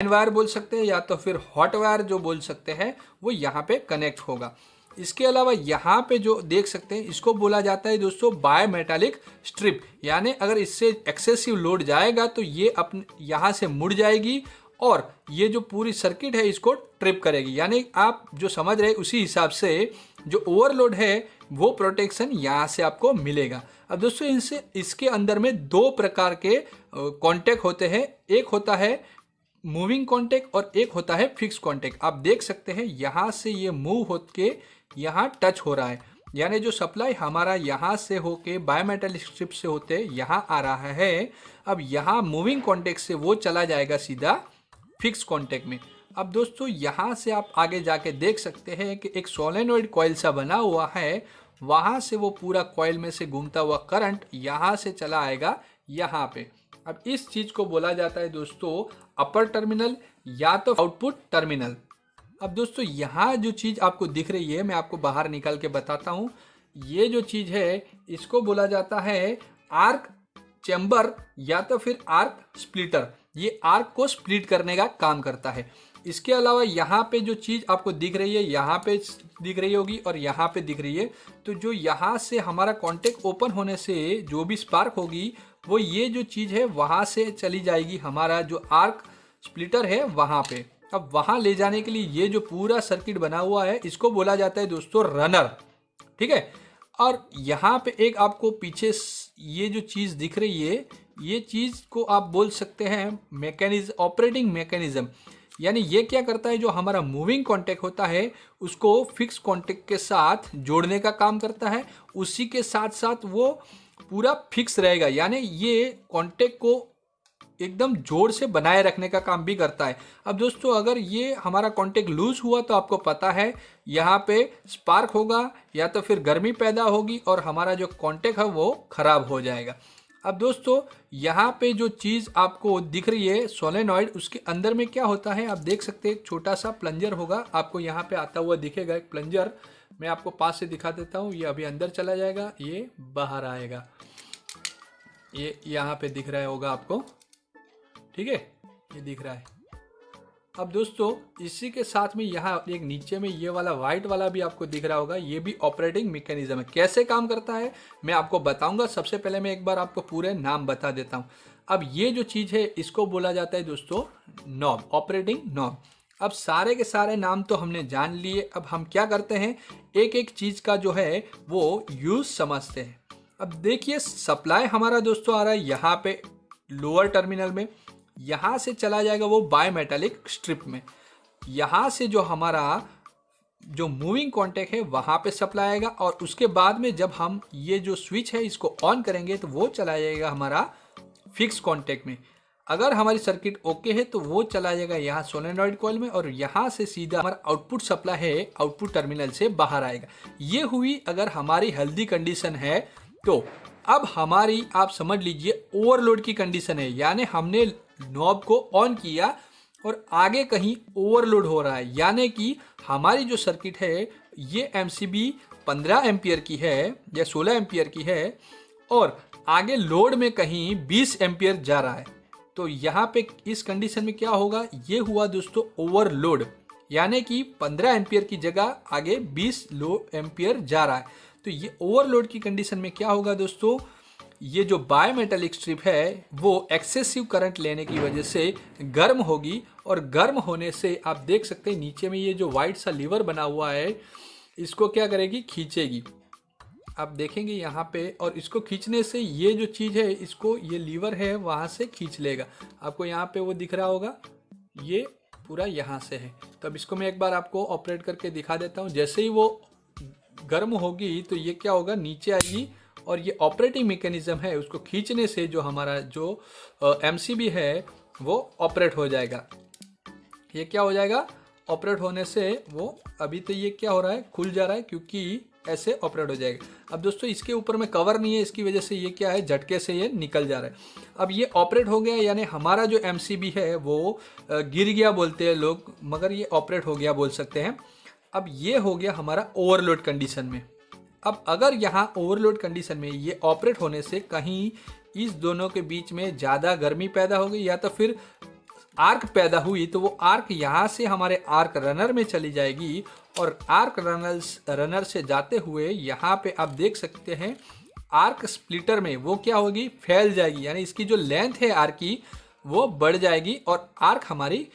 Wire बोल सकते हैं, या तो फिर हॉट वायर जो बोल सकते हैं, वो यहाँ पे कनेक्ट होगा। इसके अलावा यहाँ पे जो देख सकते हैं, इसको बोला जाता है दोस्तों बायोमेटालिक स्ट्रिप। यानी अगर इससे एक्सेसिव लोड जाएगा तो ये अपने यहाँ से मुड़ जाएगी और ये जो पूरी सर्किट है इसको ट्रिप करेगी। यानी आप जो समझ रहे हैं उसी हिसाब से जो ओवरलोड है वो प्रोटेक्शन यहाँ से आपको मिलेगा। अब दोस्तों इनसे इसके अंदर में दो प्रकार के कॉन्टैक्ट होते हैं, एक होता है मूविंग कॉन्टैक्ट और एक होता है फिक्स कॉन्टैक्ट। आप देख सकते हैं यहाँ से ये मूव होके यहाँ टच हो रहा है, यानी जो सप्लाई हमारा यहाँ से होके बायोमेटालिक स्ट्रिप से होते यहाँ आ रहा है, अब यहाँ मूविंग कॉन्टैक्ट से वो चला जाएगा सीधा फिक्स कॉन्टैक्ट में। अब दोस्तों यहाँ से आप आगे जाके देख सकते हैं कि एक सोलेनॉइड कॉइल सा बना हुआ है, वहाँ से वो पूरा कॉइल में से घूमता हुआ करंट यहाँ से चला आएगा यहाँ पे। अब इस चीज को बोला जाता है दोस्तों अपर टर्मिनल या तो आउटपुट टर्मिनल। अब दोस्तों यहाँ जो चीज आपको दिख रही है, मैं आपको बाहर निकाल के बताता हूँ। ये जो चीज है इसको बोला जाता है आर्क चैम्बर या तो फिर आर्क स्प्लिटर। ये आर्क को स्प्लिट करने का काम करता है। इसके अलावा यहाँ पे जो चीज आपको दिख रही है, यहाँ पे दिख रही होगी और यहाँ पे दिख रही है, तो जो यहाँ से हमारा कॉन्टैक्ट ओपन होने से जो भी स्पार्क होगी वो ये जो चीज है वहां से चली जाएगी हमारा जो आर्क स्प्लिटर है वहां पे। अब वहां ले जाने के लिए ये जो पूरा सर्किट बना हुआ है इसको बोला जाता है दोस्तों रनर, ठीक है। और यहाँ पे एक आपको पीछे ये जो चीज दिख रही है, ये चीज को आप बोल सकते हैं मैकेनिज्म, ऑपरेटिंग मैकेनिज्म। यानी ये क्या करता है, जो हमारा मूविंग कॉन्टैक्ट होता है उसको फिक्स कॉन्टैक्ट के साथ जोड़ने का काम करता है, उसी के साथ साथ वो पूरा फिक्स रहेगा। यानी ये कॉन्टैक्ट को एकदम जोर से बनाए रखने का काम भी करता है। अब दोस्तों अगर ये हमारा कॉन्टैक्ट लूज हुआ तो आपको पता है यहाँ पे स्पार्क होगा या तो फिर गर्मी पैदा होगी और हमारा जो कॉन्टैक्ट है वो खराब हो जाएगा। अब दोस्तों यहाँ पे जो चीज़ आपको दिख रही है सोलेनॉइड, उसके अंदर में क्या होता है आप देख सकते हैं, एक छोटा सा प्लंजर होगा, आपको यहाँ पे आता हुआ दिखेगा एक प्लंजर। मैं आपको पास से दिखा देता हूँ। ये अभी अंदर चला जाएगा, ये बाहर आएगा, ये यहाँ पे दिख रहा होगा आपको, ठीक है, ये दिख रहा है। अब दोस्तों इसी के साथ में यहाँ एक नीचे में ये वाला व्हाइट वाला भी आपको दिख रहा होगा, ये भी ऑपरेटिंग मैकेनिज्म है। कैसे काम करता है मैं आपको बताऊंगा। सबसे पहले मैं एक बार आपको पूरे नाम बता देता हूँ। अब ये जो चीज़ है इसको बोला जाता है दोस्तों नॉब, ऑपरेटिंग नॉब। अब सारे के सारे नाम तो हमने जान लिए, अब हम क्या करते हैं एक एक चीज़ का जो है वो यूज़ समझते हैं। अब देखिए सप्लाई हमारा दोस्तों आ रहा है यहाँ पे लोअर टर्मिनल में, यहाँ से चला जाएगा वो बायोमेटालिक स्ट्रिप में, यहाँ से जो हमारा जो मूविंग कॉन्टैक्ट है वहाँ पे सप्लाई आएगा और उसके बाद में जब हम ये जो स्विच है इसको ऑन करेंगे तो वो चला जाएगा हमारा फिक्स कॉन्टैक्ट में। अगर हमारी सर्किट ओके है तो वो चला जाएगा यहाँ सोलेनॉइड कॉइल में और यहाँ से सीधा हमारा आउटपुट सप्लाई है आउटपुट टर्मिनल से बाहर आएगा। ये हुई अगर हमारी हेल्दी कंडीशन है तो। अब हमारी आप समझ लीजिए ओवरलोड की कंडीशन है, यानी हमने नॉब को ऑन किया और आगे कहीं ओवरलोड हो रहा है, यानी कि हमारी जो सर्किट है ये एमसीबी 15 एम्पियर की है या 16 एम्पियर की है और आगे लोड में कहीं 20 एम्पियर जा रहा है। तो यहाँ पे इस कंडीशन में क्या होगा, ये हुआ दोस्तों ओवरलोड, यानी कि 15 एम्पियर की जगह आगे 20 एम्पियर जा रहा है। तो ये ओवरलोड की कंडीशन में क्या होगा दोस्तों, ये जो बायोमेटालिक स्ट्रिप है वो एक्सेसिव करंट लेने की वजह से गर्म होगी और गर्म होने से आप देख सकते हैं नीचे में ये जो वाइट सा लीवर बना हुआ है इसको क्या करेगी, खींचेगी। आप देखेंगे यहाँ पे, और इसको खींचने से ये जो चीज़ है इसको ये लीवर है वहाँ से खींच लेगा। आपको यहाँ पे वो दिख रहा होगा, ये पूरा यहाँ से है। तो अब इसको मैं एक बार आपको ऑपरेट करके दिखा देता हूँ। जैसे ही वो गर्म होगी तो ये क्या होगा, नीचे आएगी और ये ऑपरेटिंग मैकेनिज्म है उसको खींचने से जो हमारा जो एमसीबी है वो ऑपरेट हो जाएगा। ये क्या हो जाएगा, ऑपरेट होने से वो अभी तो ये क्या हो रहा है, खुल जा रहा है क्योंकि ऐसे ऑपरेट हो जाएगा। अब दोस्तों इसके ऊपर में कवर नहीं है, इसकी वजह से ये क्या है, झटके से ये निकल जा रहा है। अब ये ऑपरेट हो गया, यानी हमारा जो एमसीबी है वो गिर गया बोलते हैं लोग, मगर ये ऑपरेट हो गया बोल सकते हैं। अब ये हो गया हमारा ओवरलोड कंडीशन में। अब अगर यहाँ ओवरलोड कंडीशन में ये ऑपरेट होने से कहीं इस दोनों के बीच में ज़्यादा गर्मी पैदा हो गई या तो फिर आर्क पैदा हुई तो वो आर्क यहाँ से हमारे आर्क रनर में चली जाएगी और आर्क रनर से जाते हुए यहाँ पे आप देख सकते हैं आर्क स्प्लिटर में वो क्या होगी, फैल जाएगी, यानी इसकी जो लेंथ है आर्क की वो बढ़ जाएगी और आर्क हमारी